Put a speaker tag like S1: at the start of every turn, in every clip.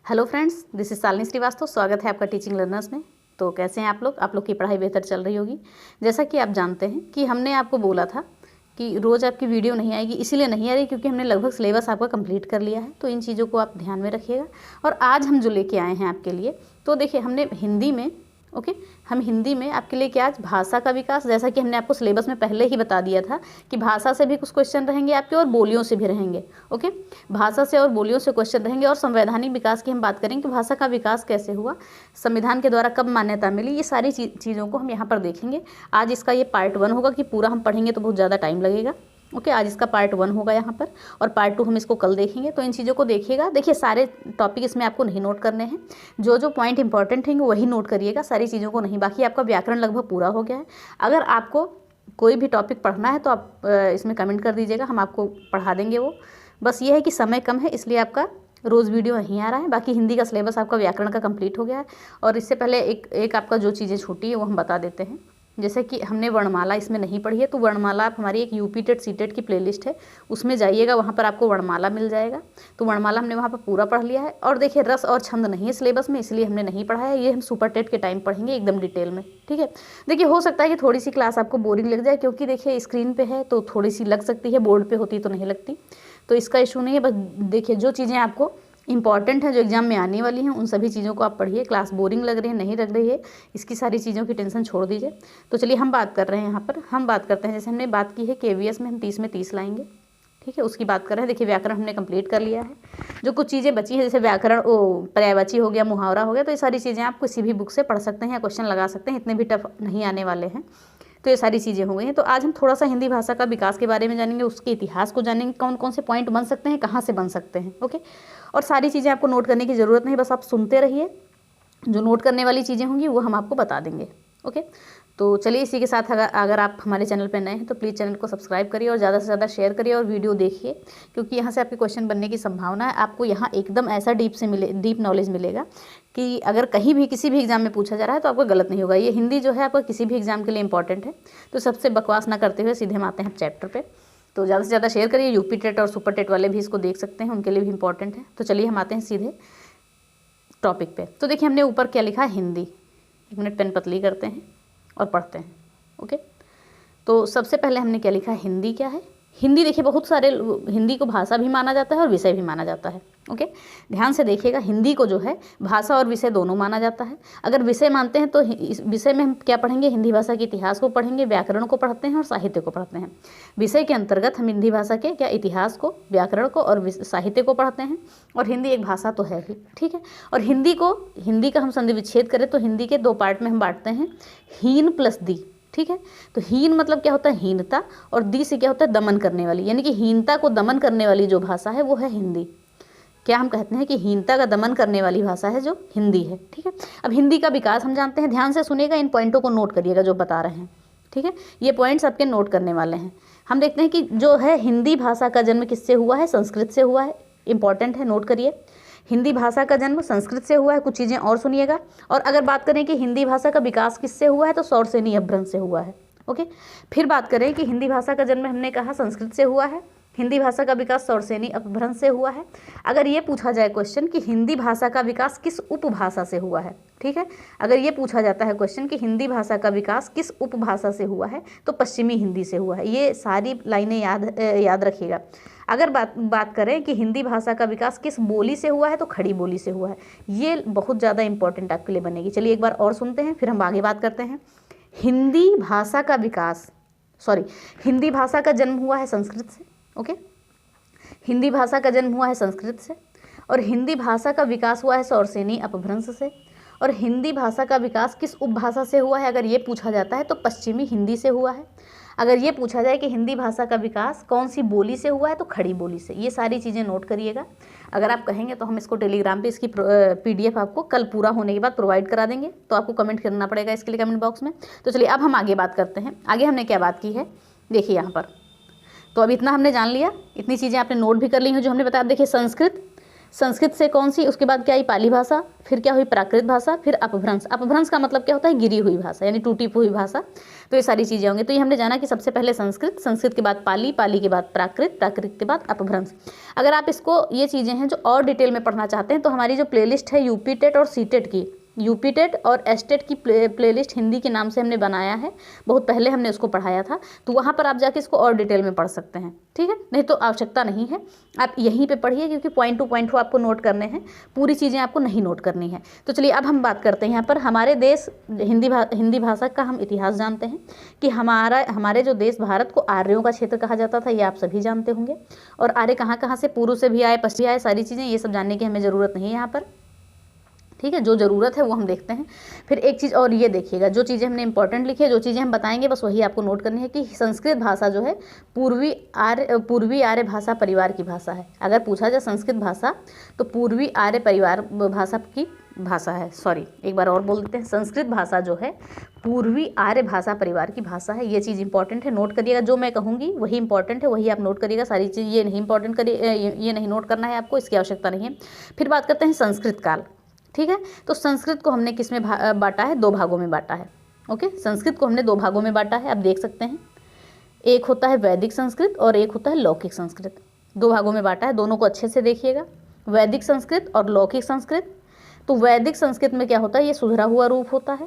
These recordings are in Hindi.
S1: Hello friends, this is Shalini Shrivastava. स्वागत है आपका टीचिंग लर्नर्स में। तो कैसे हैं आप लोग? आप लोग की पढ़ाई बेहतर चल रही होगी। जैसा कि आप जानते हैं कि हमने आपको बोला था कि रोज़ आपकी वीडियो नहीं आएगी, इसीलिए नहीं आ रही क्योंकि हमने लगभग सिलेबस आपका कंप्लीट कर लिया है। तो इन चीज़ों को आप ध्यान में रखिएगा। और आज हम जो लेके आए हैं आपके लिए, तो देखिए हमने हिंदी में हम हिंदी में आपके लिए क्या, आज भाषा का विकास, जैसा कि हमने आपको सिलेबस में पहले ही बता दिया था कि भाषा से भी कुछ क्वेश्चन रहेंगे आपके और बोलियों से भी रहेंगे। भाषा से और बोलियों से क्वेश्चन रहेंगे। और संवैधानिक विकास की हम बात करेंगे कि भाषा का विकास कैसे हुआ, संविधान के द्वारा कब मान्यता मिली, ये सारी चीज़ों को हम यहाँ पर देखेंगे। आज इसका ये पार्ट 1 होगा कि पूरा हम पढ़ेंगे तो बहुत ज़्यादा टाइम लगेगा। आज इसका पार्ट 1 होगा यहाँ पर, और पार्ट 2 हम इसको कल देखेंगे। तो इन चीज़ों को देखिएगा। देखिए सारे टॉपिक इसमें आपको नहीं नोट करने हैं, जो जो पॉइंट इंपॉर्टेंट हैं वही नोट करिएगा, सारी चीज़ों को नहीं। बाकी आपका व्याकरण लगभग पूरा हो गया है। अगर आपको कोई भी टॉपिक पढ़ना है तो आप इसमें कमेंट कर दीजिएगा, हम आपको पढ़ा देंगे वो। बस ये है कि समय कम है, इसलिए आपका रोज़ वीडियो नहीं आ रहा है। बाकी हिंदी का सिलेबस आपका व्याकरण का कंप्लीट हो गया है। और इससे पहले एक आपका जो चीज़ें छूटी है वो हम बता देते हैं। जैसे कि हमने वर्णमाला इसमें नहीं पढ़ी है, तो वर्णमाला आप हमारी एक यूपी टेट सी टेट की प्लेलिस्ट है, उसमें जाइएगा, वहाँ पर आपको वर्णमाला मिल जाएगा। तो वर्णमाला हमने वहाँ पर पूरा पढ़ लिया है। और देखिए रस और छंद नहीं है सिलेबस में, इसलिए हमने नहीं पढ़ा है। ये हम सुपर टेट के टाइम पढ़ेंगे एकदम डिटेल में। ठीक है, देखिए हो सकता है कि थोड़ी सी क्लास आपको बोरिंग लग जाए, क्योंकि देखिए स्क्रीन पे है तो थोड़ी सी लग सकती है, बोर्ड पे होती तो नहीं लगती। तो इसका इशू नहीं है। बस देखिए जो चीज़ें आपको इंपॉर्टेंट है, जो एग्जाम में आने वाली हैं, उन सभी चीज़ों को आप पढ़िए। क्लास बोरिंग लग रही है, नहीं लग रही है, इसकी सारी चीज़ों की टेंशन छोड़ दीजिए। तो चलिए हम बात कर रहे हैं यहाँ पर, हम बात करते हैं। जैसे हमने बात की है केवीएस में हम 30 में 30 लाएंगे। ठीक है, उसकी बात कर रहे हैं। देखिए व्याकरण हमने कंप्लीट कर लिया है। जो कुछ चीज़ें बची हैं, जैसे व्याकरण, पर्यायवाची हो गया, मुहावरा हो गया, तो ये सारी चीज़ें आप किसी भी बुक से पढ़ सकते हैं या क्वेश्चन लगा सकते हैं, इतने भी टफ नहीं आने वाले हैं। तो ये सारी चीज़ें हो गई हैं। तो आज हम थोड़ा सा हिंदी भाषा का विकास के बारे में जानेंगे, उसके इतिहास को जानेंगे, कौन कौन से पॉइंट बन सकते हैं, कहाँ से बन सकते हैं। और सारी चीज़ें आपको नोट करने की ज़रूरत नहीं, बस आप सुनते रहिए। जो नोट करने वाली चीज़ें होंगी वो हम आपको बता देंगे। तो चलिए इसी के साथ अगर आप हमारे चैनल पर नए हैं तो प्लीज़ चैनल को सब्सक्राइब करिए और ज़्यादा से ज़्यादा शेयर करिए और वीडियो देखिए, क्योंकि यहाँ से आपके क्वेश्चन बनने की संभावना है। आपको यहाँ एकदम ऐसा डीप नॉलेज मिलेगा कि अगर कहीं भी किसी भी एग्जाम में पूछा जा रहा है तो आपको गलत नहीं होगा। ये हिंदी जो है आपका किसी भी एग्जाम के लिए इंपॉर्टेंट है। तो सबसे बकवास ना करते हुए सीधे हम आते हैं चैप्टर पे। तो ज़्यादा से ज़्यादा शेयर करिए। यूपी टेट और सुपर टेट वाले भी इसको देख सकते हैं, उनके लिए भी इंपॉर्टेंट है। तो चलिए हम आते हैं सीधे टॉपिक पे। तो देखिए हमने ऊपर क्या लिखा है, हिंदी। 1 मिनट पेन पतली करते हैं और पढ़ते हैं। तो सबसे पहले हमने क्या लिखा है, हिंदी क्या है। हिंदी देखिए बहुत सारे हिंदी को भाषा भी माना जाता है और विषय भी माना जाता है। ध्यान से देखिएगा, हिंदी को जो है भाषा और विषय दोनों माना जाता है। अगर विषय मानते हैं तो इस विषय में हम क्या पढ़ेंगे, हिंदी भाषा के इतिहास को पढ़ेंगे, व्याकरण को पढ़ते हैं और साहित्य को पढ़ते हैं। विषय के अंतर्गत हम हिंदी भाषा के क्या इतिहास को, व्याकरण को और साहित्य को पढ़ते हैं। और हिंदी एक भाषा तो है ही। ठीक है, और हिंदी का हम संधि विच्छेद करें तो हिंदी के 2 पार्ट में हम बांटते हैं, हीन प्लस दी। ठीक है, तो हीन मतलब क्या होता है, हीनता, और दी से क्या होता है, दमन करने वाली, यानी कि हीनता को दमन करने वाली जो भाषा है वो है हिंदी। क्या हम कहते हैं कि हीनता का दमन करने वाली भाषा है जो हिंदी है। ठीक है, अब हिंदी का विकास हम जानते हैं। ध्यान से सुनिएगा, इन पॉइंटों को नोट करिएगा जो बता रहे हैं। ठीक है, ये पॉइंट्स आपके नोट करने वाले हैं। हम देखते हैं कि जो है हिंदी भाषा का जन्म किससे हुआ है, संस्कृत से हुआ है। इंपॉर्टेंट है, नोट करिए। हिंदी भाषा का जन्म संस्कृत से हुआ है। कुछ चीज़ें और सुनिएगा। और अगर बात करें कि हिंदी भाषा का विकास किससे हुआ है, तो सौरसेनी अपभ्रंश से हुआ है। फिर बात करें कि हिंदी भाषा का जन्म हमने कहा संस्कृत से हुआ है, हिंदी भाषा का विकास सौरसेनी अपभ्रंश से हुआ है। अगर ये पूछा जाए क्वेश्चन कि हिंदी भाषा का विकास किस उपभाषा से हुआ है, ठीक है, अगर ये पूछा जाता है क्वेश्चन कि हिंदी भाषा का विकास किस उपभाषा से हुआ है, तो पश्चिमी हिंदी से हुआ है। ये सारी लाइनें याद रखिएगा। अगर बात करें कि हिंदी भाषा का विकास किस बोली से हुआ है, तो खड़ी बोली से हुआ है। ये बहुत ज़्यादा इंपॉर्टेंट आपके लिए बनेगी। चलिए एक बार और सुनते हैं, फिर हम आगे बात करते हैं। हिंदी भाषा का जन्म हुआ है संस्कृत से। हिंदी भाषा का जन्म हुआ है संस्कृत से, और हिंदी भाषा का विकास हुआ है सौरसेनी अपभ्रंश से। और हिंदी भाषा का विकास किस उपभाषा से हुआ है, अगर ये पूछा जाता है तो पश्चिमी हिंदी से हुआ है। अगर ये पूछा जाए कि हिंदी भाषा का विकास कौन सी बोली से हुआ है, तो खड़ी बोली से। ये सारी चीज़ें नोट करिएगा। अगर आप कहेंगे तो हम इसको टेलीग्राम पे इसकी PDF आपको कल पूरा होने के बाद प्रोवाइड करा देंगे, तो आपको कमेंट करना पड़ेगा इसके लिए कमेंट बॉक्स में। तो चलिए अब हम आगे बात करते हैं। आगे हमने क्या बात की है, देखिए यहाँ पर। तो अब इतना हमने जान लिया, इतनी चीज़ें आपने नोट भी कर ली हैं जो हमने बताया। देखिए संस्कृत, संस्कृत से कौन सी, उसके बाद क्या आई पाली भाषा, फिर क्या हुई प्राकृत भाषा, फिर अपभ्रंश। अपभ्रंश का मतलब क्या होता है, गिरी हुई भाषा यानी टूटी हुई भाषा। तो ये सारी चीज़ें होंगी। तो ये हमने जाना कि सबसे पहले संस्कृत, संस्कृत के बाद पाली, पाली के बाद प्राकृत, प्राकृत के बाद अपभ्रंश। अगर आप इसको, ये चीज़ें हैं जो और डिटेल में पढ़ना चाहते हैं तो हमारी जो प्लेलिस्ट है यूपी टेट और सी टेट की, यूपी टेट और एसटेट की प्लेलिस्ट हिंदी के नाम से हमने बनाया है, बहुत पहले हमने उसको पढ़ाया था। तो वहाँ पर आप जाके इसको और डिटेल में पढ़ सकते हैं, ठीक है। नहीं तो आवश्यकता नहीं है, आप यहीं पे पढ़िए, क्योंकि पॉइंट टू पॉइंट आपको नोट करने हैं, पूरी चीज़ें आपको नहीं नोट करनी है। तो चलिए अब हम बात करते हैं यहाँ पर हमारे देश हिंदी भाषा का हम इतिहास जानते हैं कि हमारे जो देश भारत को आर्यों का क्षेत्र कहा जाता था, ये आप सभी जानते होंगे। और आर्य कहाँ कहाँ से, पूर्व से भी आए, पश्चिम आए, सारी चीज़ें ये सब जानने की हमें ज़रूरत नहीं है यहाँ पर, ठीक है। जो ज़रूरत है वो हम देखते हैं। फिर एक चीज़ और ये देखिएगा, जो चीज़ें हमने इंपॉर्टेंट लिखी है, जो चीज़ें हम बताएंगे बस वही आपको नोट करनी है कि संस्कृत भाषा जो है पूर्वी आर्य भाषा परिवार की भाषा है। अगर पूछा जाए संस्कृत भाषा तो पूर्वी आर्य परिवार भाषा की भाषा है, सॉरी एक बार और बोल देते हैं, संस्कृत भाषा जो है पूर्वी आर्य भाषा परिवार की भाषा है। ये चीज़ इंपॉर्टेंट है, नोट करिएगा। जो मैं कहूँगी वही इंपॉर्टेंट है, वही आप नोट करिएगा। सारी चीज़ ये नहीं इंपॉर्टेंट करिए, ये नहीं नोट करना है आपको, इसकी आवश्यकता नहीं है। फिर बात करते हैं संस्कृत काल, ठीक है। तो संस्कृत को हमने किस में बांटा है, दो भागों में बांटा है, ओके। संस्कृत को हमने दो भागों में बांटा है, आप देख सकते हैं। एक होता है वैदिक संस्कृत और एक होता है लौकिक संस्कृत, दो भागों में बांटा है। दोनों को अच्छे से देखिएगा, वैदिक संस्कृत और लौकिक संस्कृत। तो वैदिक संस्कृत में क्या होता है, ये सुधरा हुआ रूप होता है,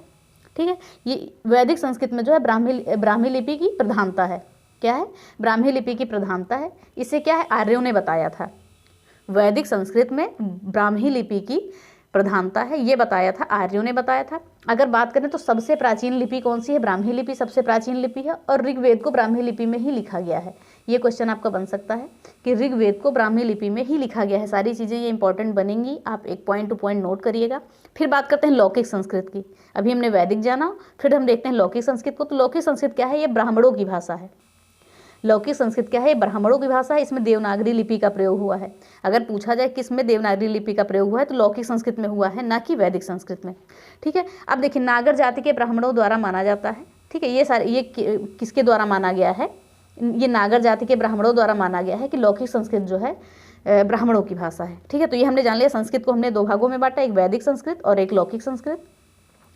S1: ठीक है। ये वैदिक संस्कृत में जो है ब्राह्मी लिपि की प्रधानता है। क्या है, ब्राह्मी लिपि की प्रधानता है। इसे क्या है, आर्यों ने बताया था। वैदिक संस्कृत में ब्राह्मी लिपि की प्रधानता है, ये बताया था, आर्यों ने बताया था। अगर बात करें तो सबसे प्राचीन लिपि कौन सी है, ब्राह्मी लिपि सबसे प्राचीन लिपि है और ऋग्वेद को ब्राह्मी लिपि में ही लिखा गया है। ये क्वेश्चन आपका बन सकता है कि ऋग्वेद को ब्राह्मी लिपि में ही लिखा गया है। सारी चीज़ें ये इंपॉर्टेंट बनेंगी, आप एक पॉइंट टू पॉइंट नोट करिएगा। फिर बात करते हैं लौकिक संस्कृत की। अभी हमने वैदिक जाना, फिर हम देखते हैं लौकिक संस्कृत को। तो लौकिक संस्कृत क्या है, ये ब्राह्मणों की भाषा है। लौकिक संस्कृत क्या है, ब्राह्मणों की भाषा है। इसमें देवनागरी लिपि का प्रयोग हुआ है। अगर पूछा जाए किस में देवनागरी लिपि का प्रयोग हुआ है तो लौकिक संस्कृत में हुआ है, ना कि वैदिक संस्कृत में, ठीक है। अब देखिए, नागर जाति के ब्राह्मणों द्वारा माना जाता है, ठीक है। ये किसके द्वारा माना गया है, ये नागर जाति के ब्राह्मणों द्वारा माना गया है कि लौकिक संस्कृत जो है ब्राह्मणों की भाषा है, ठीक है। तो ये हमने जान लिया, संस्कृत को हमने दो भागों में बांटा, एक वैदिक संस्कृत और एक लौकिक संस्कृत।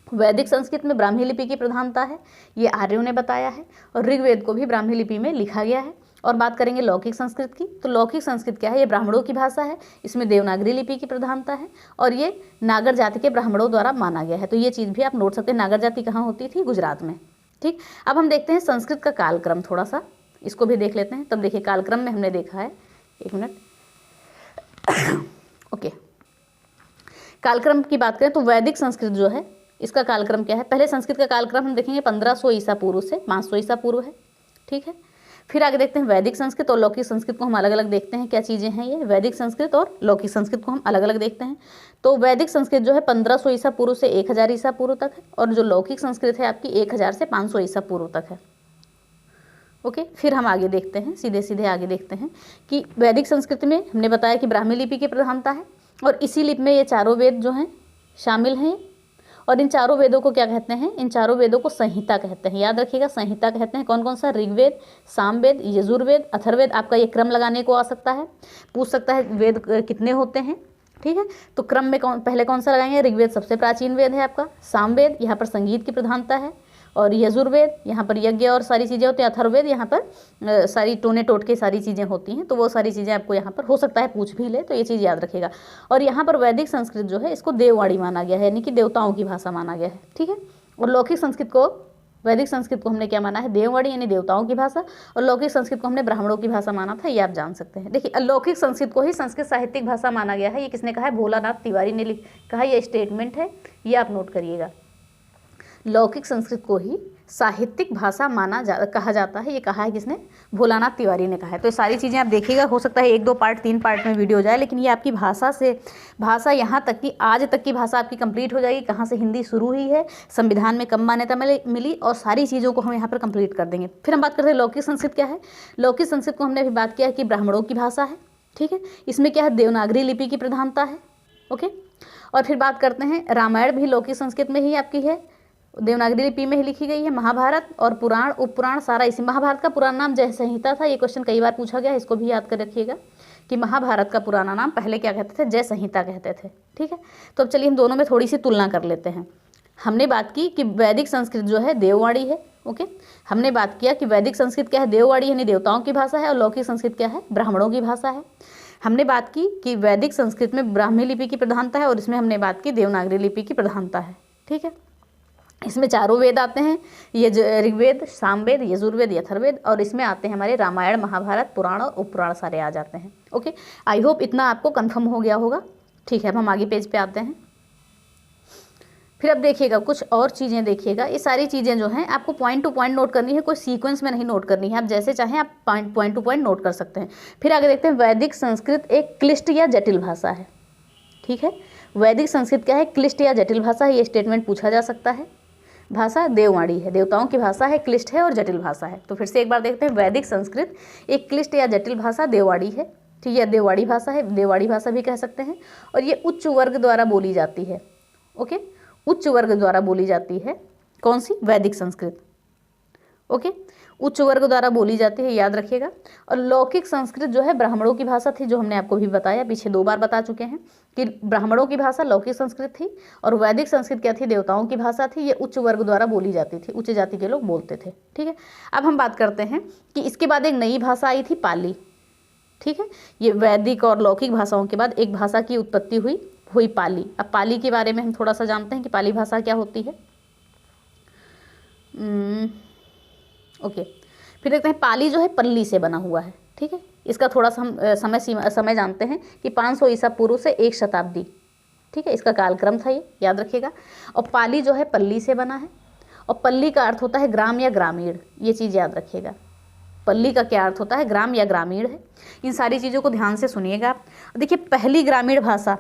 S1: वैदिक संस्कृत में ब्राह्मी लिपि की प्रधानता है, ये आर्यों ने बताया है, और ऋग्वेद को भी ब्राह्मी लिपि में लिखा गया है। और बात करेंगे लौकिक संस्कृत की, तो लौकिक संस्कृत क्या है, ये ब्राह्मणों की भाषा है। इसमें देवनागरी लिपि की प्रधानता है और ये नागर जाति के ब्राह्मणों द्वारा माना गया है। तो ये चीज़ भी आप नोट सकते हैं। नागर जाति कहाँ होती थी, गुजरात में, ठीक। अब हम देखते हैं संस्कृत का कालक्रम, थोड़ा सा इसको भी देख लेते हैं। तब देखिए, कालक्रम में हमने देखा है, एक मिनट ओके। कालक्रम की बात करें तो वैदिक संस्कृत जो है इसका कालक्रम क्या है, पहले संस्कृत का कालक्रम हम देखेंगे 1500 ईसा पूर्व से 500 ईसा पूर्व है, ठीक है। फिर आगे देखते हैं वैदिक संस्कृत और लौकिक संस्कृत को हम अलग अलग देखते हैं, क्या चीज़ें हैं ये। वैदिक संस्कृत और लौकिक संस्कृत को हम अलग अलग देखते हैं। तो वैदिक संस्कृत जो है 1500 ईसा पूर्व से 1000 ईसा पूर्व तक है, और जो लौकिक संस्कृत है आपकी 1000 से 500 ईसा पूर्व तक है, ओके। फिर हम आगे देखते हैं, सीधे सीधे आगे देखते हैं कि वैदिक संस्कृत में हमने बताया कि ब्राह्मी लिपि की प्रधानता है, और इसी लिपि में ये चारों वेद जो हैं शामिल हैं। और इन चारों वेदों को क्या कहते हैं, इन चारों वेदों को संहिता कहते हैं। याद रखिएगा, संहिता कहते हैं। कौन कौन सा, ऋग्वेद, सामवेद, यजुर्वेद, अथर्ववेद। आपका ये क्रम लगाने को आ सकता है, पूछ सकता है वेद कितने होते हैं, ठीक है। तो क्रम में पहले कौन सा लगाएंगे, ऋग्वेद सबसे प्राचीन वेद है आपका, सामवेद यहाँ पर संगीत की प्रधानता है, और यजुर्वेद यहाँ पर यज्ञ और सारी चीज़ें होती हैं, अथर्ववेद यहाँ पर सारी टोने टोटके सारी चीज़ें होती हैं। तो वो सारी चीज़ें आपको यहाँ पर हो सकता है पूछ भी ले, तो ये चीज़ याद रखिएगा। और यहाँ पर वैदिक संस्कृत जो है इसको देववाणी माना गया है, यानी कि देवताओं की भाषा माना गया है, ठीक है। और लौकिक संस्कृत को, वैदिक संस्कृत को हमने क्या माना है, देववाणी यानी देवताओं की भाषा, और लौकिक संस्कृत को हमने ब्राह्मणों की भाषा माना था, ये आप जान सकते हैं। देखिए, लौकिक संस्कृत को ही संस्कृत साहित्यिक भाषा माना गया है, ये किसने कहा है, भोलानाथ तिवारी ने कहा, ये स्टेटमेंट है, ये आप नोट करिएगा। लौकिक संस्कृत को ही साहित्यिक भाषा कहा जाता है, ये कहा है किसने, भोलानाथ तिवारी ने कहा है। तो ये सारी चीज़ें आप देखिएगा, हो सकता है 1 2 पार्ट 3 पार्ट में वीडियो हो जाए, लेकिन ये आपकी भाषा यहाँ तक कि आज तक की भाषा आपकी कंप्लीट हो जाएगी। कहाँ से हिंदी शुरू हुई है, संविधान में कब मान्यता मिली, और सारी चीज़ों को हम यहाँ पर कंप्लीट कर देंगे। फिर हम बात करते हैं लौकिक संस्कृत क्या है। लौकिक संस्कृत को हमने अभी बात किया है कि ब्राह्मणों की भाषा है, ठीक है। इसमें क्या है, देवनागरी लिपि की प्रधानता है, ओके। और फिर बात करते हैं, रामायण भी लौकिक संस्कृत में ही आपकी है, देवनागरी लिपि में ही लिखी गई है। महाभारत और पुराण उपपुराण सारा इसी, महाभारत का पुराना नाम जय संहिता था, ये क्वेश्चन कई बार पूछा गया है, इसको भी याद कर रखिएगा कि महाभारत का पुराना नाम पहले क्या कहते थे, जय संहिता कहते थे। ठीक है, तो अब चलिए हम दोनों में थोड़ी सी तुलना कर लेते हैं। हमने बात की कि वैदिक संस्कृत जो है देववाणी है। ओके, हमने बात किया कि वैदिक संस्कृत क्या है, देववाणी यानी देवताओं की भाषा है, और लौकिक संस्कृत क्या है, ब्राह्मणों की भाषा है। हमने बात की कि वैदिक संस्कृत में ब्राह्मी लिपि की प्रधानता है, और इसमें हमने बात की देवनागरी लिपि की प्रधानता है। ठीक है, इसमें चारों वेद आते हैं, ये ऋग्वेद, सामवेद, यजुर्वेद, अथर्ववेद, और इसमें आते हैं हमारे रामायण, महाभारत, पुराण और उपपुराण सारे आ जाते हैं। ओके, आई होप इतना आपको कंफर्म हो गया होगा। ठीक है, अब हम आगे पेज पे आते हैं। फिर अब देखिएगा कुछ और चीज़ें देखिएगा, ये सारी चीज़ें जो हैं आपको पॉइंट टू पॉइंट नोट करनी है, कोई सीक्वेंस में नहीं नोट करनी है, आप जैसे चाहें आप पॉइंट टू पॉइंट नोट कर सकते हैं। फिर आगे देखते हैं, वैदिक संस्कृत एक क्लिष्ट या जटिल भाषा है। ठीक है, वैदिक संस्कृत क्या है, क्लिष्ट या जटिल भाषा है, ये स्टेटमेंट पूछा जा सकता है। भाषा देववाणी है, देवताओं की भाषा है, क्लिष्ट है और जटिल भाषा है। तो फिर से एक बार देखते हैं, वैदिक संस्कृत एक क्लिष्ट या जटिल भाषा देववाणी है। ठीक है, देववाणी भाषा है, देववाणी भाषा भी कह सकते हैं, और ये उच्च वर्ग द्वारा बोली जाती है। ओके, उच्च वर्ग द्वारा बोली जाती है, कौन सी, वैदिक संस्कृत। ओके, उच्च वर्ग द्वारा बोली जाती है, याद रखिएगा। और लौकिक संस्कृत जो है ब्राह्मणों की भाषा थी, जो हमने आपको भी बताया, पीछे 2 बार बता चुके हैं कि ब्राह्मणों की भाषा लौकिक संस्कृत थी, और वैदिक संस्कृत क्या थी, देवताओं की भाषा थी, ये उच्च वर्ग द्वारा बोली जाती थी, उच्च जाति के लोग बोलते थे। ठीक है, अब हम बात करते हैं कि इसके बाद एक नई भाषा आई थी, पाली। ठीक है, ये वैदिक और लौकिक भाषाओं के बाद एक भाषा की उत्पत्ति हुई पाली। अब पाली के बारे में हम थोड़ा सा जानते हैं कि पाली भाषा क्या होती है। ओके, फिर देखते हैं, पाली जो है पल्ली से बना हुआ है। ठीक है, इसका थोड़ा सा हम समय जानते हैं कि 500 ईसा पूर्व से 1 शताब्दी, ठीक है, इसका कालक्रम था, ये याद रखिएगा। और पाली जो है पल्ली से बना है, और पल्ली का अर्थ होता है ग्राम या ग्रामीण, ये चीज़ याद रखिएगा। पल्ली का क्या अर्थ होता है, ग्राम या ग्रामीण है। इन सारी चीज़ों को ध्यान से सुनिएगा आप। देखिए, पहली ग्रामीण भाषा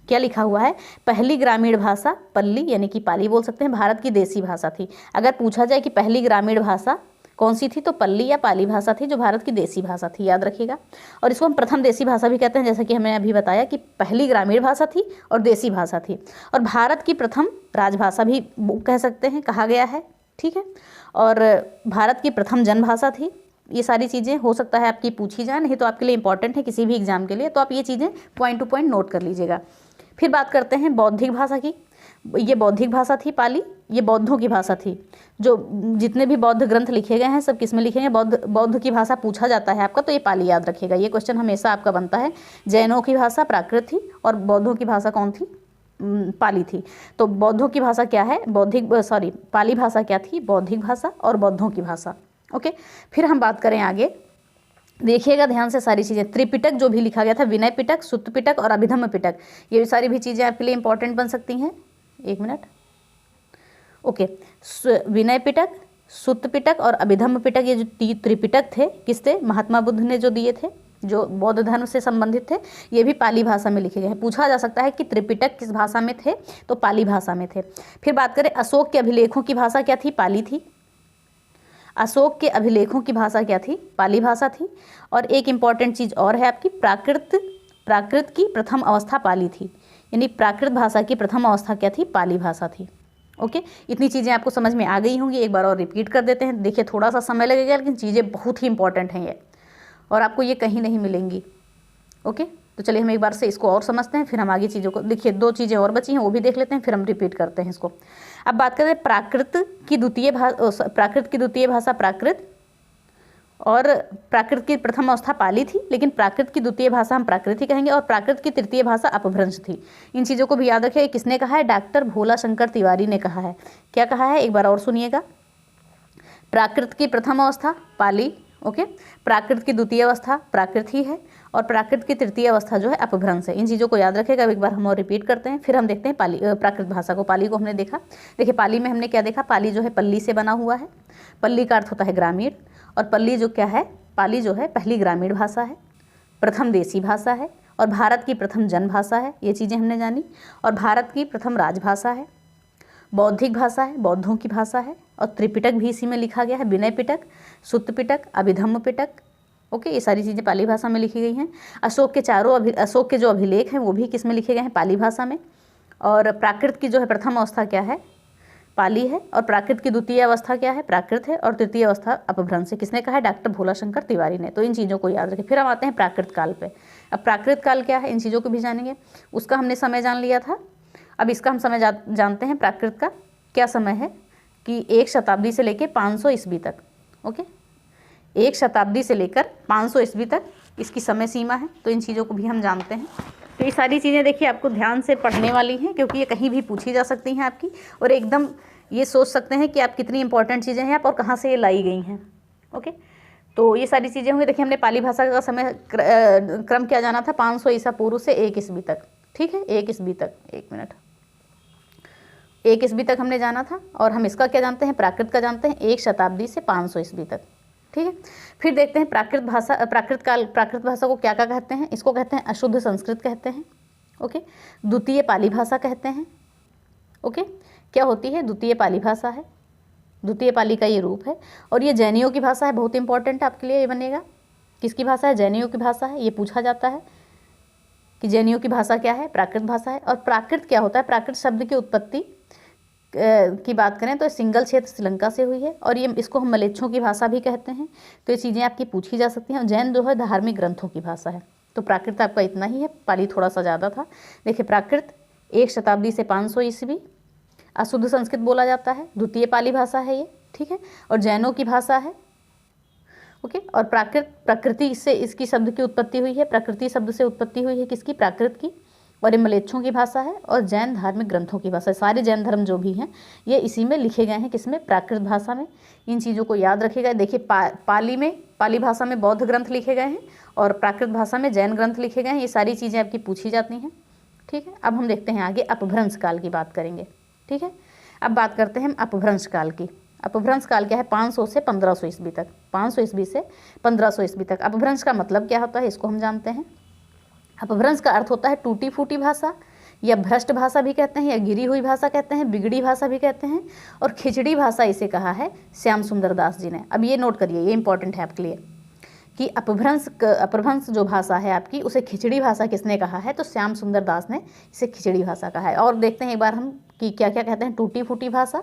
S1: क्या लिखा हुआ है, पहली ग्रामीण भाषा पल्ली यानी कि पाली बोल सकते हैं, भारत की देसी भाषा थी। अगर पूछा जाए कि पहली ग्रामीण भाषा कौन सी थी, तो पल्ली या पाली भाषा थी, जो भारत की देसी भाषा थी, याद रखिएगा। और इसको हम प्रथम देसी भाषा भी कहते हैं, जैसा कि हमने अभी बताया कि पहली ग्रामीण भाषा थी और देसी भाषा थी, और भारत की प्रथम राजभाषा भी कह सकते हैं, कहा गया है। ठीक है, और भारत की प्रथम जनभाषा थी। ये सारी चीज़ें हो सकता है आपकी पूछी जाए, नहीं तो आपके लिए इंपॉर्टेंट है किसी भी एग्जाम के लिए, तो आप ये चीज़ें पॉइंट टू पॉइंट नोट कर लीजिएगा। फिर बात करते हैं बौद्धिक भाषा की। ये बौद्धिक भाषा थी पाली, ये बौद्धों की भाषा थी। जो जितने भी बौद्ध ग्रंथ लिखे गए हैं सब किस में लिखे हैं, बौद्ध की भाषा पूछा जाता है आपका, तो ये पाली याद रखिएगा। ये क्वेश्चन हमेशा आपका बनता है। जैनों की भाषा प्राकृत थी, और बौद्धों की भाषा कौन थी, पाली थी। तो बौद्धों की भाषा क्या है, पाली भाषा क्या थी, बौद्धिक भाषा और बौद्धों की भाषा। ओके, फिर हम बात करें आगे, देखिएगा ध्यान से सारी चीज़ें। त्रिपिटक जो भी लिखा गया था, विनय पिटक, सुत्त पिटक और अभिधम्म पिटक, ये सारी भी चीज़ें आपके लिए इंपॉर्टेंट बन सकती हैं। एक मिनट। ओके, विनय पिटक, सुत्त पिटक और अभिधम्म पिटक, ये जो त्रिपिटक थे, किस थे, महात्मा बुद्ध ने जो दिए थे, जो बौद्ध धर्म से संबंधित थे, ये भी पाली भाषा में लिखे गए हैं। पूछा जा सकता है कि त्रिपिटक किस भाषा में थे, तो पाली भाषा में थे। फिर बात करें अशोक के अभिलेखों की भाषा क्या थी, पाली थी। अशोक के अभिलेखों की भाषा क्या थी, पाली भाषा थी। और एक इम्पॉर्टेंट चीज़ और है आपकी, प्राकृत की प्रथम अवस्था पाली थी, यानी प्राकृत भाषा की प्रथम अवस्था क्या थी, पाली भाषा थी। ओके, इतनी चीज़ें आपको समझ में आ गई होंगी। एक बार और रिपीट कर देते हैं। देखिए, थोड़ा सा समय लगेगा, लेकिन चीज़ें बहुत ही इंपॉर्टेंट हैं ये, और आपको ये कहीं नहीं मिलेंगी। ओके, तो चलिए हम एक बार से इसको और समझते हैं, फिर हम आगे चीज़ों को, देखिए 2 चीज़ें और बची हैं, वो भी देख लेते हैं, फिर हम रिपीट करते हैं इसको। अब बात करें प्राकृत की द्वितीय भाषा प्राकृत, और प्राकृत की प्रथम अवस्था पाली थी, लेकिन प्राकृत की द्वितीय भाषा हम प्राकृत ही कहेंगे, और प्राकृत की तृतीय भाषा अपभ्रंश थी। इन चीज़ों को भी याद रखिए। किसने कहा है, डॉक्टर भोला शंकर तिवारी ने कहा है। क्या कहा है, एक बार और सुनिएगा। प्राकृत की प्रथम अवस्था पाली, ओके, प्राकृत की द्वितीय अवस्था प्राकृत ही है, और प्राकृत की तृतीय अवस्था जो है अपभ्रंश है। इन चीज़ों को याद रखेगा। एक बार हम और रिपीट करते हैं, फिर हम देखते हैं पाली प्राकृत भाषा को। पाली को हमने देखा, देखिए पाली में हमने क्या देखा, पाली जो है पल्ली से बना हुआ है। पल्ली का अर्थ होता है ग्रामीण, और पल्ली जो क्या है, पाली जो है पहली ग्रामीण भाषा है, प्रथम देसी भाषा है, और भारत की प्रथम जनभाषा है। ये चीज़ें हमने जानी। और भारत की प्रथम राजभाषा है, बौद्धिक भाषा है, बौद्धों की भाषा है, और त्रिपिटक भी इसी में लिखा गया है, विनय पिटक, सुत्त पिटक, अभिधम्म पिटक। ओके, ये सारी चीज़ें पाली भाषा में लिखी गई हैं। अशोक के जो अभिलेख हैं वो भी किस में लिखे गए हैं, पाली भाषा में। और प्राकृत की जो है प्रथम अवस्था क्या है, पाली है, और प्राकृत की द्वितीय अवस्था क्या है, प्राकृत है, और तृतीय अवस्था अपभ्रंश है। किसने कहा है, डॉक्टर भोला शंकर तिवारी ने। तो इन चीज़ों को याद रखें। फिर हम आते हैं प्राकृत काल पे। अब प्राकृत काल क्या है, इन चीज़ों को भी जानेंगे। उसका हमने समय जान लिया था, अब इसका हम समय जानते हैं। प्राकृत का क्या समय है कि 1 शताब्दी से लेकर 500 ईस्वी तक। ओके, 1 शताब्दी से लेकर 500 ईस्वी तक इसकी समय सीमा है, तो इन चीज़ों को भी हम जानते हैं। तो ये सारी चीज़ें देखिए आपको ध्यान से पढ़ने वाली हैं, क्योंकि ये कहीं भी पूछी जा सकती हैं आपकी, और एकदम ये सोच सकते हैं कि आप कितनी इंपॉर्टेंट चीज़ें हैं आप और कहाँ से ये लाई गई हैं। ओके, तो ये सारी चीज़ें होंगी। देखिए हमने पाली भाषा का समय क्रम क्या जाना था, 500 ईसा पूर्व से 1 ईस्वी तक। ठीक है, 1 ईस्वी तक, 1 मिनट, 1 ईस्वी तक हमने जाना था। और हम इसका क्या जानते हैं, प्राकृत का जानते हैं 1 शताब्दी से 500 ईस्वी तक। ठीक है, फिर देखते हैं प्राकृत भाषा, प्राकृत काल, प्राकृत भाषा को क्या क्या कहते हैं। इसको कहते हैं अशुद्ध संस्कृत कहते हैं। ओके, द्वितीय पाली भाषा कहते हैं। ओके, क्या होती है, द्वितीय पाली भाषा है, द्वितीय पाली का ये रूप है। और ये जैनियों की भाषा है, बहुत इंपॉर्टेंट आपके लिए ये बनेगा। किसकी भाषा है, जैनियों की भाषा है। ये पूछा जाता है कि जैनियों की भाषा क्या है, प्राकृत भाषा है। और प्राकृत क्या होता है, प्राकृत शब्द की उत्पत्ति की बात करें तो सिंगल क्षेत्र श्रीलंका से हुई है, और ये इसको हम मलेच्छों की भाषा भी कहते हैं। तो ये चीज़ें आपकी पूछी जा सकती हैं। और जैन जो है धार्मिक ग्रंथों की भाषा है। तो प्राकृत आपका इतना ही है, पाली थोड़ा सा ज़्यादा था। देखिए प्राकृत 1 शताब्दी से 500 ईस्वी, अशुद्ध संस्कृत बोला जाता है, द्वितीय पाली भाषा है ये। ठीक है, और जैनों की भाषा है। ओके, और प्राकृत, प्रकृति से इसकी शब्द की उत्पत्ति हुई है, प्रकृति शब्द से उत्पत्ति हुई है किसकी, प्राकृत की। और ये मलेच्छों की भाषा है और जैन धार्मिक ग्रंथों की भाषा है। सारे जैन धर्म जो भी हैं ये इसी में लिखे गए हैं, किसमें, प्राकृत भाषा में। इन चीज़ों को याद रखिएगा। देखिए पाली में, पाली भाषा में बौद्ध ग्रंथ लिखे गए हैं और प्राकृत भाषा में जैन ग्रंथ लिखे गए हैं। ये सारी चीज़ें आपकी पूछी जाती हैं। ठीक है, अब हम देखते हैं आगे अपभ्रंश काल की बात करेंगे। ठीक है, अब बात करते हैं हम अपभ्रंश काल की। अपभ्रंश काल क्या है, 500 से 1500 ईस्वी तक, 500 ईस्वी से 1500 ईस्वी तक। अपभ्रंश का मतलब क्या होता है, इसको हम जानते हैं। अपभ्रंश का अर्थ होता है टूटी फूटी भाषा, या भ्रष्ट भाषा भी कहते हैं, या गिरी हुई भाषा कहते हैं, बिगड़ी भाषा भी कहते हैं, और खिचड़ी भाषा इसे कहा है श्याम सुंदर दास जी ने। अब ये नोट करिए, ये इंपॉर्टेंट है आपके लिए कि अपभ्रंश जो भाषा है आपकी, उसे खिचड़ी भाषा किसने कहा है, तो श्याम सुंदर दास ने इसे खिचड़ी भाषा कहा है। और देखते हैं एक बार हम कि क्या क्या कहते हैं, टूटी फूटी भाषा,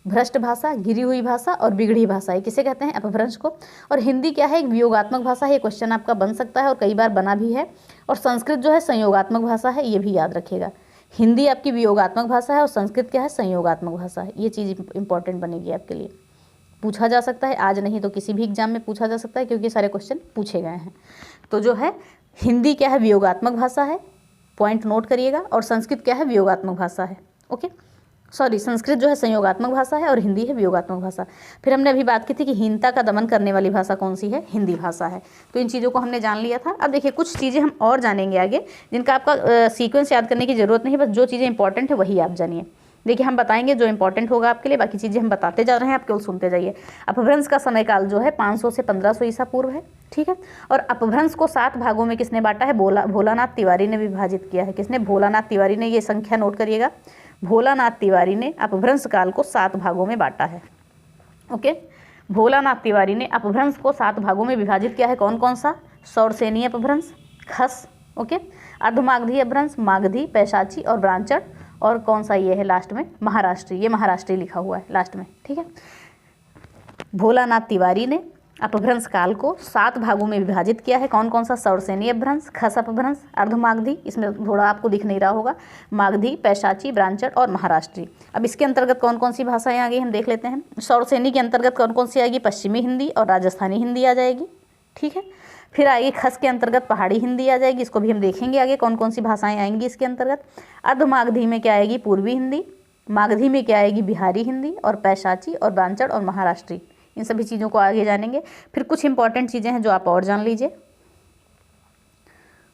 S1: भ्रष्ट भाषा, गिरी हुई भाषा और बिगड़ी भाषा, ये किसे कहते हैं, अपभ्रंश को। और हिंदी क्या है, एक वियोगात्मक भाषा है। ये क्वेश्चन आपका बन सकता है और कई बार बना भी है। और संस्कृत जो है संयोगात्मक भाषा है, ये भी याद रखिएगा। हिंदी आपकी वियोगात्मक भाषा है और संस्कृत क्या है, संयोगात्मक भाषा है। ये चीज़ इंपॉर्टेंट बनेगी आपके लिए, पूछा जा सकता है, आज नहीं तो किसी भी एग्जाम में पूछा जा सकता है, क्योंकि सारे क्वेश्चन पूछे गए हैं। तो जो है हिंदी क्या है, वियोगात्मक भाषा है, पॉइंट नोट करिएगा। और संस्कृत क्या है, वियोगात्मक भाषा है। ओके, सॉरी, संस्कृत जो है संयोगात्मक भाषा है और हिंदी है वियोगात्मक भाषा। फिर हमने अभी बात की थी कि हीनता का दमन करने वाली भाषा कौन सी है, हिंदी भाषा है। तो इन चीज़ों को हमने जान लिया था। अब देखिए कुछ चीज़ें हम और जानेंगे आगे, जिनका आपका सीक्वेंस याद करने की जरूरत नहीं, बस जो चीज़ें इंपॉर्टेंट है वही आप जानिए। देखिए हम बताएंगे जो इंपॉर्टेंट होगा आपके लिए, बाकी चीज़ें हम बताते जा रहे हैं, आप केवल सुनते जाइए। अपभ्रंश का समय काल जो है 500 से 1500 ईसा पूर्व है। ठीक है, और अपभ्रंश को 7 भागों में किसने बांटा है, भोलानाथ तिवारी ने विभाजित किया है। किसने, भोलानाथ तिवारी ने। ये संख्या नोट करिएगा, भोलानाथ तिवारी ने अपभ्रंश काल को 7 भागों में बांटा है। ओके, भोलानाथ तिवारी ने अपभ्रंश को 7 भागों में विभाजित किया है। कौन कौन सा, सौरसेनी अपभ्रंश, खस, ओके, अर्धमागधी अपभ्रंश, मागधी, पैशाची और ब्रांचड़, और कौन सा ये है लास्ट में, महाराष्ट्री। ये महाराष्ट्री लिखा हुआ है लास्ट में। ठीक है, भोलानाथ तिवारी ने अपभ्रंश काल को 7 भागों में विभाजित किया है। कौन कौन सा, सौरसेनी अपभ्रंश, खस अपभ्रंश, अर्धमागधी, इसमें थोड़ा आपको दिख नहीं रहा होगा, मागधी, पैशाची, ब्रांचड़ और महाराष्ट्री। अब इसके अंतर्गत कौन कौन सी भाषाएं आ गई हम देख लेते हैं। सौरसेनी के अंतर्गत कौन कौन सी आएगी, पश्चिमी हिंदी और राजस्थानी हिंदी आ जाएगी। ठीक है, फिर आएगी खस के अंतर्गत पहाड़ी हिंदी आ जाएगी, इसको भी हम देखेंगे आगे कौन कौन सी भाषाएं आएंगी इसके अंतर्गत। अर्धमागधी में क्या आएगी, पूर्वी हिंदी, मागधी में क्या आएगी, बिहारी हिंदी, और पैशाची और ब्रांचड़ और महाराष्ट्री। इन सभी चीज़ों को आगे जानेंगे। फिर कुछ इंपॉर्टेंट चीज़ें हैं जो आप और जान लीजिए।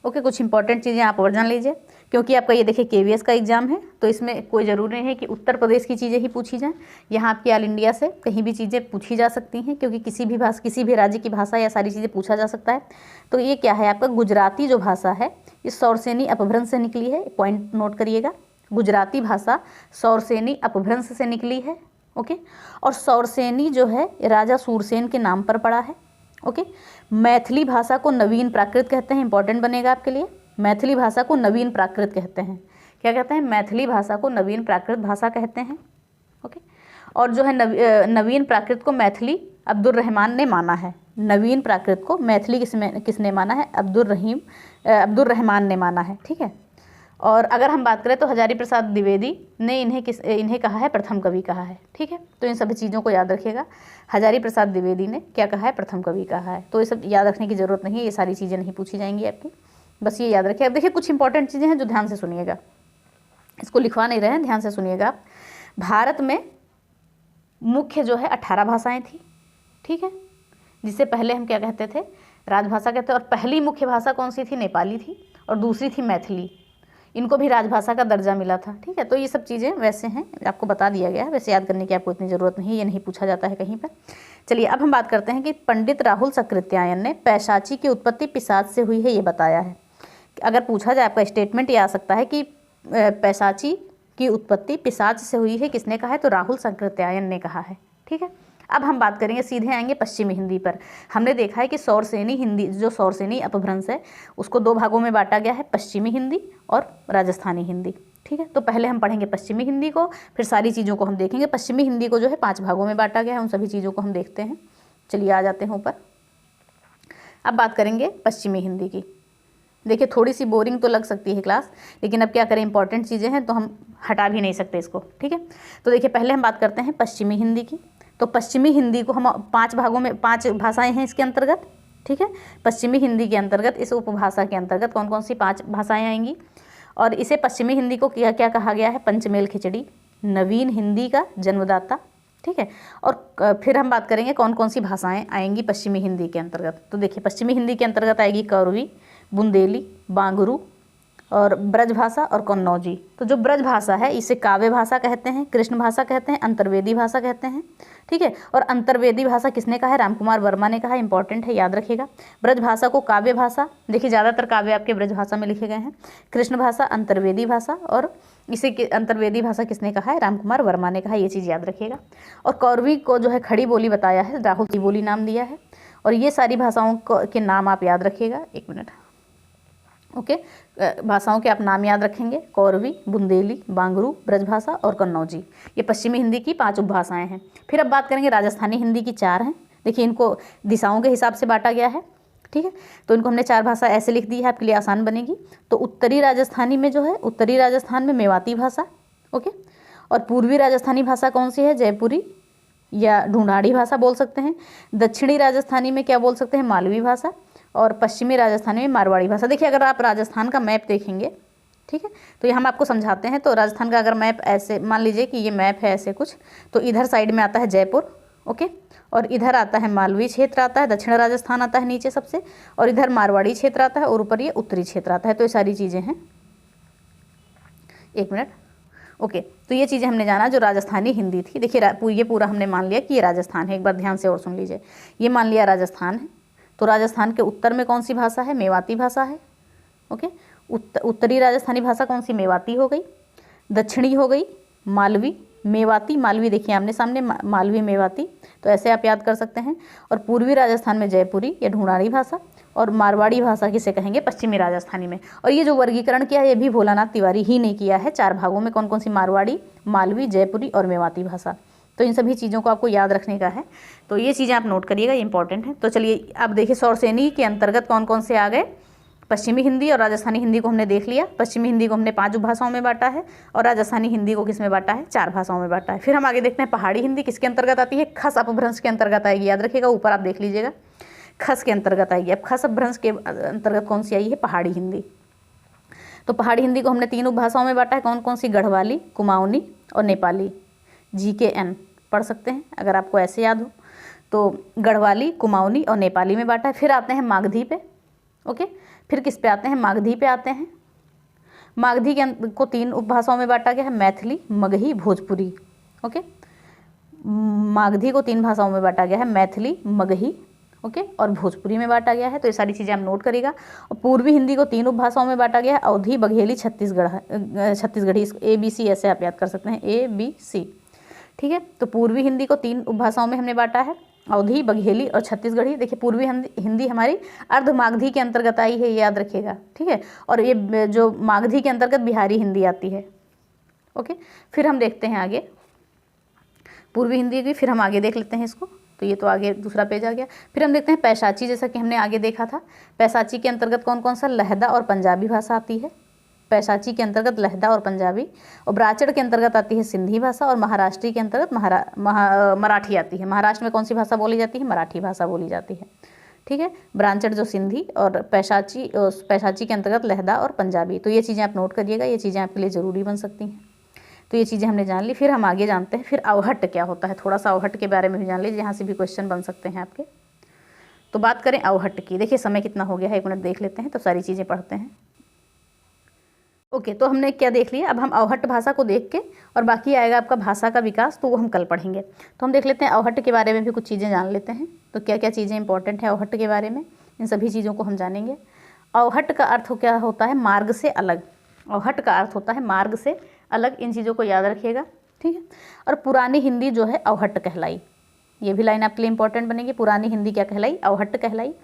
S1: ओके, कुछ इंपॉर्टेंट चीज़ें आप और जान लीजिए, क्योंकि आपका ये देखिए KVS का एग्जाम है, तो इसमें कोई ज़रूरी नहीं है कि उत्तर प्रदेश की चीज़ें ही पूछी जाएँ। यहाँ आपकी ऑल इंडिया से कहीं भी चीज़ें पूछी जा सकती हैं, क्योंकि किसी भी राज्य की भाषा या सारी चीज़ें पूछा जा सकता है। तो ये क्या है आपका, गुजराती जो भाषा है इस सौरसेनी अपभ्रंश से निकली है, पॉइंट नोट करिएगा। गुजराती भाषा सौरसेनी अपभ्रंश से निकली है। ओके, और सौरसेनी जो है राजा सूरसेन के नाम पर पड़ा है। ओके, मैथिली भाषा को नवीन प्राकृत कहते हैं, इंपॉर्टेंट बनेगा आपके लिए। मैथिली भाषा को नवीन प्राकृत कहते हैं। क्या कहते हैं, मैथिली भाषा को नवीन प्राकृत भाषा कहते हैं। ओके, और जो है नवीन प्राकृत को मैथिली अब्दुल रहमान ने माना है। नवीन प्राकृत को मैथिली किसने माना है, अब्दुल रहीम अब्दुल रहमान ने माना है, ठीक है। और अगर हम बात करें तो हजारी प्रसाद द्विवेदी ने इन्हें कहा है प्रथम कवि कहा है, ठीक है। तो इन सभी चीज़ों को याद रखिएगा। हजारी प्रसाद द्विवेदी ने क्या कहा है, प्रथम कवि कहा है। तो ये सब याद रखने की ज़रूरत नहीं है, ये सारी चीज़ें नहीं पूछी जाएंगी आपकी, बस ये याद रखिए। अब देखिए कुछ इंपॉर्टेंट चीज़ें हैं जो ध्यान से सुनिएगा, इसको लिखवा नहीं रहे हैं, ध्यान से सुनिएगा। भारत में मुख्य जो है 18 भाषाएँ थी, ठीक है, जिससे पहले हम क्या कहते थे, राजभाषा कहते हैं। और पहली मुख्य भाषा कौन सी थी, नेपाली थी, और दूसरी थी मैथिली। इनको भी राजभाषा का दर्जा मिला था, ठीक है। तो ये सब चीज़ें वैसे हैं, आपको बता दिया गया है, वैसे याद करने की आपको इतनी ज़रूरत नहीं, ये नहीं पूछा जाता है कहीं पर। चलिए अब हम बात करते हैं कि पंडित राहुल सकृत्यायन ने पैशाची की उत्पत्ति पिशाच से हुई है, ये बताया है। अगर पूछा जाए, आपका स्टेटमेंट ये आ सकता है कि पैशाची की उत्पत्ति पिशाच से हुई है, किसने कहा है, तो राहुल सकृत्यायन ने कहा है, ठीक है। अब हम बात करेंगे, सीधे आएंगे पश्चिमी हिंदी पर। हमने देखा है कि सौरसेनी हिंदी, जो सौरसेनी अपभ्रंश है, उसको 2 भागों में बांटा गया है, पश्चिमी हिंदी और राजस्थानी हिंदी, ठीक है। तो पहले हम पढ़ेंगे पश्चिमी हिंदी को, फिर सारी चीज़ों को हम देखेंगे। पश्चिमी हिंदी को जो है 5 भागों में बांटा गया है, उन सभी चीज़ों को हम देखते हैं। चलिए आ जाते हैं ऊपर। अब बात करेंगे पश्चिमी हिंदी की। देखिए थोड़ी सी बोरिंग तो लग सकती है क्लास, लेकिन अब क्या करें, इंपॉर्टेंट चीज़ें हैं तो हम हटा भी नहीं सकते इसको, ठीक है। तो देखिए पहले हम बात करते हैं पश्चिमी हिंदी की। तो पश्चिमी हिंदी को हम 5 भागों में, 5 भाषाएं हैं इसके अंतर्गत, ठीक है। पश्चिमी हिंदी के अंतर्गत, इस उपभाषा के अंतर्गत कौन कौन सी 5 भाषाएं आएंगी, और इसे पश्चिमी हिंदी को क्या क्या कहा गया है, पंचमेल खिचड़ी, नवीन हिंदी का जन्मदाता, ठीक है। और फिर हम बात करेंगे कौन कौन सी भाषाएं आएंगी पश्चिमी हिंदी के अंतर्गत। तो देखिए पश्चिमी हिंदी के अंतर्गत आएगी कौरवी, बुंदेली, बांगरू और ब्रज भाषा और कन्नौजी। तो जो ब्रज भाषा है इसे काव्य भाषा कहते हैं, कृष्ण भाषा कहते हैं, अंतर्वेदी भाषा कहते हैं, ठीक है। और अंतर्वेदी भाषा किसने कहा है, रामकुमार वर्मा ने कहा, इंपॉर्टेंट है, याद रखिएगा। ब्रज भाषा को काव्य भाषा, देखिए ज़्यादातर काव्य आपके ब्रज भाषा में लिखे गए हैं। कृष्ण भाषा अंतर्वेदी भाषा, और इसे अंतर्वेदी भाषा किसने कहा है, रामकुमार वर्मा ने कहा, ये चीज़ याद रखिएगा। और कौरवी को जो है खड़ी बोली बताया है, राहुल की बोली नाम दिया है। और ये सारी भाषाओं के नाम आप याद रखिएगा, 1 मिनट, ओके। भाषाओं के आप नाम याद रखेंगे, कौरवी, बुंदेली, बांगरू, ब्रजभाषा और कन्नौजी। ये पश्चिमी हिंदी की 5 उपभाषाएं हैं। फिर अब बात करेंगे राजस्थानी हिंदी की 4 हैं। देखिए इनको दिशाओं के हिसाब से बांटा गया है, ठीक है। तो इनको हमने 4 भाषा ऐसे लिख दी है, आपके लिए आसान बनेगी। तो उत्तरी राजस्थानी में जो है, उत्तरी राजस्थान में मेवाती भाषा, ओके। और पूर्वी राजस्थानी भाषा कौन सी है, जयपुरी या ढूंढाड़ी भाषा बोल सकते हैं। दक्षिणी राजस्थानी में क्या बोल सकते हैं, मालवी भाषा। और पश्चिमी राजस्थान में मारवाड़ी भाषा। देखिए अगर आप राजस्थान का मैप देखेंगे, ठीक है, तो ये हम आपको समझाते हैं। तो राजस्थान का अगर मैप ऐसे मान लीजिए कि ये मैप है ऐसे कुछ, तो इधर साइड में आता है जयपुर, ओके, और इधर आता है मालवी क्षेत्र आता है, दक्षिण राजस्थान आता है नीचे सबसे, और इधर मारवाड़ी क्षेत्र आता है, और ऊपर ये उत्तरी क्षेत्र आता है। तो ये सारी चीज़ें हैं, 1 मिनट, ओके। तो ये चीज़ें हमने जाना जो राजस्थानी हिंदी थी। देखिए ये पूरा हमने मान लिया कि ये राजस्थान है। एक बार ध्यान से और सुन लीजिए, ये मान लिया राजस्थान है। तो राजस्थान के उत्तर में कौन सी भाषा है, मेवाती भाषा है, ओके। उत्तरी राजस्थानी भाषा कौन सी, मेवाती हो गई। दक्षिणी हो गई मालवी, मेवाती, मालवी देखिए आमने सामने, मालवी मेवाती, तो ऐसे आप याद कर सकते हैं। और पूर्वी राजस्थान में जयपुरी या ढूंढाड़ी भाषा, और मारवाड़ी भाषा किसे कहेंगे, पश्चिमी राजस्थानी में। और ये जो वर्गीकरण किया है ये भी भोलानाथ तिवारी ही ने किया है, 4 भागों में, कौन कौन सी, मारवाड़ी, मालवी, जयपुरी और मेवाती भाषा। तो इन सभी चीज़ों को आपको याद रखने का है, तो ये चीज़ें आप नोट करिएगा, ये इंपॉर्टेंट है। तो चलिए अब देखिए सौरसेनी के अंतर्गत कौन कौन से आ गए। पश्चिमी हिंदी और राजस्थानी हिंदी को हमने देख लिया। पश्चिमी हिंदी को हमने 5 भाषाओं में बांटा है, और राजस्थानी हिंदी को किस में बांटा है, 4 भाषाओं में बांटा है। फिर हम आगे देखते हैं पहाड़ी हिंदी किसके अंतर्गत आती है, खस अपभ्रंश के अंतर्गत आएगी, याद रखिएगा, ऊपर आप देख लीजिएगा, खस के अंतर्गत आएगी। अब खस अपभ्रंश के अंतर्गत कौन सी आई है, पहाड़ी हिंदी। तो पहाड़ी हिंदी को हमने 3 उपभाषाओं में बांटा है, कौन कौन सी, गढ़वाली, कुमाऊनी और नेपाली। GKN पढ़ सकते हैं अगर आपको ऐसे याद हो। तो गढ़वाली, कुमाऊनी और नेपाली में बांटा है। फिर आते हैं मागधी पे, ओके। फिर किस पे आते हैं, मागधी पे आते हैं। मागधी को 3 उपभाषाओं में बांटा गया है, मैथिली, मगही, भोजपुरी, ओके। मागधी को 3 भाषाओं में बांटा गया है, मैथिली, मगही, ओके, और भोजपुरी में बांटा गया है। तो ये सारी चीज़ें आप नोट करिएगा। और पूर्वी हिंदी को 3 उपभाषाओं में बांटा गया है, अवधी, बघेली, छत्तीसगढ़ी, ABC ऐसे आप याद कर सकते हैं, ABC, ठीक है। तो पूर्वी हिंदी को 3 उपभाषाओं में हमने बांटा है, अवधी, बघेली और छत्तीसगढ़ी। देखिए पूर्वी हिंदी हमारी अर्ध मागधी के अंतर्गत आई है, याद रखिएगा, ठीक है। और ये जो मागधी के अंतर्गत बिहारी हिंदी आती है, ओके। फिर हम देखते हैं आगे पूर्वी हिंदी की, फिर हम आगे देख लेते हैं इसको, तो ये तो आगे दूसरा पेज आ गया। फिर हम देखते हैं पैशाची, जैसा कि हमने आगे देखा था। पैशाची के अंतर्गत कौन कौन सा, लहदा और पंजाबी भाषा आती है। पैशाची के अंतर्गत लहदा और पंजाबी, और ब्राचड़ के अंतर्गत आती है सिंधी भाषा, और महाराष्ट्री के अंतर्गत मराठी आती है। महाराष्ट्र में कौन सी भाषा बोली जाती है, मराठी भाषा बोली जाती है। ठीक है, ब्रांचड़ जो सिंधी, और पैशाची के अंतर्गत लहदा और पंजाबी। तो ये चीज़ें आप नोट करिएगा, ये चीज़ें आपके लिए ज़रूरी बन सकती हैं। तो ये चीज़ें हमने जान ली। फिर हम आगे जानते हैं फिर अवहट्ट क्या होता है, थोड़ा सा अवहट्ट के बारे में भी जान लीजिए, यहाँ से भी क्वेश्चन बन सकते हैं आपके। तो बात करें अवहट्ट की। देखिए समय कितना हो गया है, 1 मिनट देख लेते हैं तो सारी चीज़ें पढ़ते हैं। ओके, तो हमने क्या देख लिया, अब हम अवहट्ट भाषा को देख के और बाकी आएगा आपका भाषा का विकास, तो वो हम कल पढ़ेंगे। तो हम देख लेते हैं अवहट्ट के बारे में भी कुछ चीज़ें जान लेते हैं। तो क्या क्या चीज़ें इंपॉर्टेंट है अवहट्ट के बारे में, इन सभी चीज़ों को हम जानेंगे। अवहट्ट का अर्थ क्या होता है, मार्ग से अलग। अवहट्ट का अर्थ होता है मार्ग से अलग, इन चीज़ों को याद रखिएगा। ठीक है, और पुरानी हिंदी जो है अवहट्ट कहलाई, ये भी लाइन आपके लिए इंपॉर्टेंट बनेगी। पुरानी हिंदी क्या कहलाई, अवहट्ट कहलाई।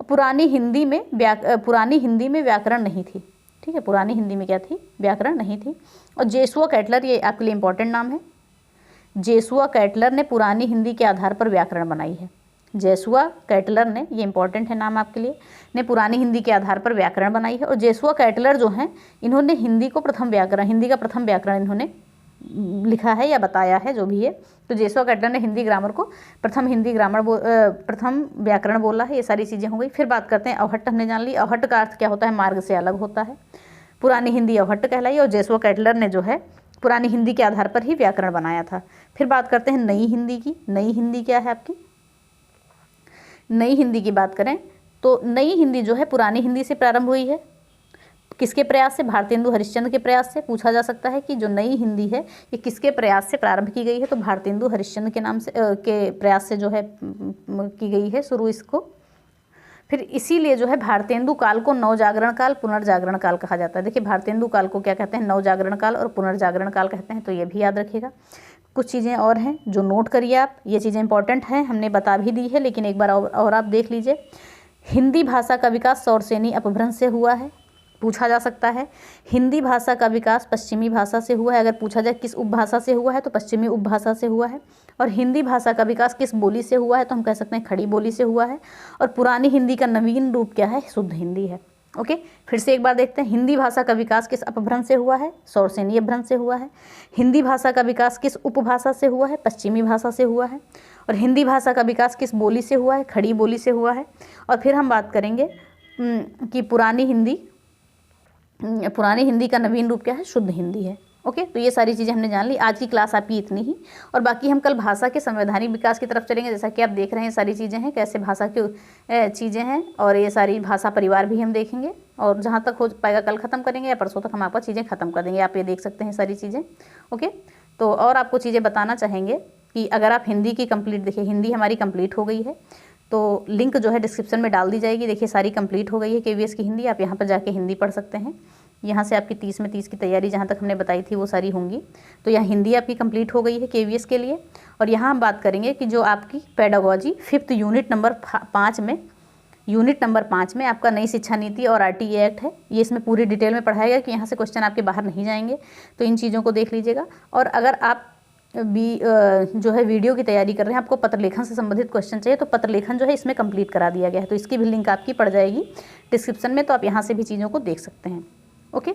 S1: पुरानी हिंदी में व्याकरण नहीं थी। ठीक है, पुरानी हिंदी में क्या थी, व्याकरण नहीं थी। और जेसुआ कैटलर, ये आपके लिए इंपॉर्टेंट नाम है। जेसुआ कैटलर ने पुरानी हिंदी के आधार पर व्याकरण बनाई है। जेसुआ कैटलर ने, ये इंपॉर्टेंट है नाम आपके लिए, ने पुरानी हिंदी के आधार पर व्याकरण बनाई है। और जेसुआ कैटलर जो हैं, इन्होंने हिंदी का प्रथम व्याकरण इन्होंने लिखा है या बताया है, जो भी है। तो जेसुआ कैटलर ने हिंदी ग्रामर को प्रथम व्याकरण बोला है। ये सारी चीज़ें हो गई। फिर बात करते हैं अवहट्ट, हमने जान ली। अवहट्ट का अर्थ क्या होता है, मार्ग से अलग होता है। पुरानी हिंदी अवहट्ट कहलाई, और जेसुआ कैटलर ने जो है पुरानी हिंदी के आधार पर ही व्याकरण बनाया था। फिर बात करते हैं नई हिंदी की। नई हिंदी क्या है आपकी, नई हिंदी की बात करें तो नई हिंदी जो है पुरानी हिंदी से प्रारंभ हुई है। किसके प्रयास से, भारतेंदु हरिश्चंद्र के प्रयास से। पूछा जा सकता है कि जो नई हिंदी है ये किसके प्रयास से प्रारंभ की गई है, तो भारतेंदु हरिश्चंद्र के नाम से के प्रयास से जो है की गई है शुरू इसको। फिर इसीलिए जो है भारतेंदु काल को नवजागरण काल, पुनर्जागरण काल कहा जाता है। देखिए भारतेंदु काल को क्या कहते हैं, नवजागरण काल और पुनर्जागरण काल कहते हैं। तो ये भी याद रखिएगा। कुछ चीज़ें और हैं जो नोट करिए आप, ये चीज़ें इंपॉर्टेंट हैं, हमने बता भी दी है, लेकिन एक बार और आप देख लीजिए। हिंदी भाषा का विकास सौरसेनी अपभ्रंश से हुआ है, पूछा जा सकता है। हिंदी भाषा का विकास पश्चिमी भाषा से हुआ है, अगर पूछा जाए किस उपभाषा से हुआ है तो पश्चिमी उपभाषा से हुआ है। और हिंदी भाषा का विकास किस बोली से हुआ है, तो हम कह सकते हैं खड़ी बोली से हुआ है। और पुरानी हिंदी का नवीन रूप क्या है, शुद्ध हिंदी है। ओके, फिर से एक बार देखते हैं। हिंदी भाषा का विकास किस अपभ्रंश से हुआ है, सौरसेनी अपभ्रंश से हुआ है। हिंदी भाषा का विकास किस उपभाषा से हुआ है, पश्चिमी भाषा से हुआ है। और हिंदी भाषा का विकास किस बोली से हुआ है, खड़ी बोली से हुआ है। और फिर हम बात करेंगे कि पुरानी हिंदी का नवीन रूप क्या है, शुद्ध हिंदी है। ओके, तो ये सारी चीज़ें हमने जान ली। आज की क्लास आपकी इतनी ही, और बाकी हम कल भाषा के संवैधानिक विकास की तरफ चलेंगे। जैसा कि आप देख रहे हैं सारी चीज़ें हैं, कैसे भाषा की चीज़ें हैं, और ये सारी भाषा परिवार भी हम देखेंगे। और जहाँ तक हो पाएगा कल ख़त्म करेंगे, या परसों तक हम आपका चीज़ें ख़त्म कर देंगे। आप ये देख सकते हैं सारी चीज़ें। ओके, तो और आपको चीज़ें बताना चाहेंगे कि अगर आप हिंदी की कंप्लीट, देखिए हिंदी हमारी कंप्लीट हो गई है, तो लिंक जो है डिस्क्रिप्शन में डाल दी जाएगी। देखिए सारी कंप्लीट हो गई है KVS की हिंदी, आप यहाँ पर जाके हिंदी पढ़ सकते हैं। यहाँ से आपकी 30 में 30 की तैयारी जहाँ तक हमने बताई थी वो सारी होंगी। तो यहाँ हिंदी आपकी कंप्लीट हो गई है KVS के लिए। और यहाँ हम बात करेंगे कि जो आपकी पेडागोजी 5th यूनिट नंबर 5 में आपका नई शिक्षा नीति और RTA एक्ट है, ये इसमें पूरी डिटेल में पढ़ाया गया कि यहाँ से क्वेश्चन आपके बाहर नहीं जाएंगे। तो इन चीज़ों को देख लीजिएगा। और अगर आप भी जो है वीडियो की तैयारी कर रहे हैं, आपको पत्र लेखन से संबंधित क्वेश्चन चाहिए, तो पत्र लेखन जो है इसमें कंप्लीट करा दिया गया है। तो इसकी भी लिंक आपकी पड़ जाएगी डिस्क्रिप्शन में, तो आप यहाँ से भी चीज़ों को देख सकते हैं। ओके,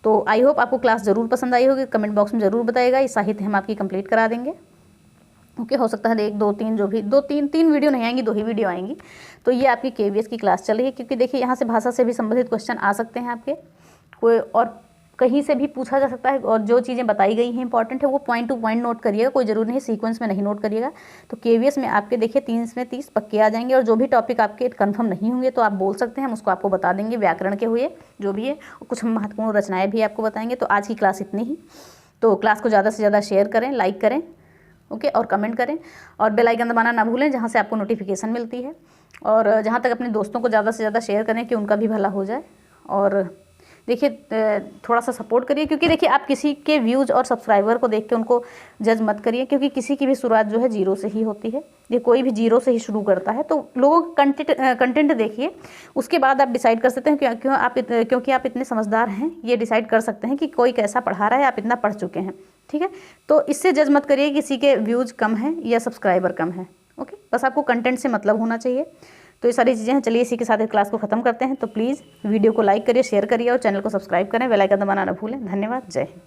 S1: तो आई होप आपको क्लास ज़रूर पसंद आई होगी। कमेंट बॉक्स में ज़रूर बताइएगा। ये साहित्य हम आपकी कंप्लीट करा देंगे। ओके, हो सकता है 1 2 3 जो भी 2-3 वीडियो नहीं आएंगी, 2 ही वीडियो आएंगी। तो ये आपकी KVS की क्लास चल रही है, क्योंकि देखिए यहाँ से भाषा से भी संबंधित क्वेश्चन आ सकते हैं आपके, कोई और कहीं से भी पूछा जा सकता है। और जो चीज़ें बताई गई हैं इंपॉर्टेंट है, वो पॉइंट टू पॉइंट नोट करिएगा, कोई ज़रूरी नहीं सीक्वेंस में नहीं नोट करिएगा। तो KVS में आपके देखिए 30 में 30 पक्के आ जाएंगे। और जो भी टॉपिक आपके कंफर्म नहीं होंगे तो आप बोल सकते हैं, हम उसको आपको बता देंगे, व्याकरण के हुए जो भी है। और कुछ हम महत्वपूर्ण रचनाएँ भी आपको बताएंगे। तो आज की क्लास इतनी ही। तो क्लास को ज़्यादा से ज़्यादा शेयर करें, लाइक करें, ओके, और कमेंट करें, और बेल आइकन दबाना ना भूलें, जहाँ से आपको नोटिफिकेशन मिलती है। और जहाँ तक अपने दोस्तों को ज़्यादा से ज़्यादा शेयर करें कि उनका भी भला हो जाए। और देखिए थोड़ा सा सपोर्ट करिए, क्योंकि देखिए आप किसी के व्यूज़ और सब्सक्राइबर को देख के उनको जज मत करिए, क्योंकि किसी की भी शुरुआत जो है 0 से ही होती है। ये कोई भी 0 से ही शुरू करता है। तो लोगों का कंटेंट देखिए, उसके बाद आप डिसाइड कर सकते हैं क्योंकि आप इतने समझदार हैं, ये डिसाइड कर सकते हैं कि कोई कैसा पढ़ा रहा है, आप इतना पढ़ चुके हैं। ठीक है, तो इससे जज मत करिए किसी के व्यूज़ कम हैं या सब्सक्राइबर कम है। ओके, बस आपको कंटेंट से मतलब होना चाहिए। तो ये सारी चीज़ें हैं। चलिए इसी के साथ इस क्लास को ख़त्म करते हैं। तो प्लीज़ वीडियो को लाइक करिए, शेयर करिए और चैनल को सब्सक्राइब करें, बेल आइकन दबाना ना भूलें। धन्यवाद, जय हिंद।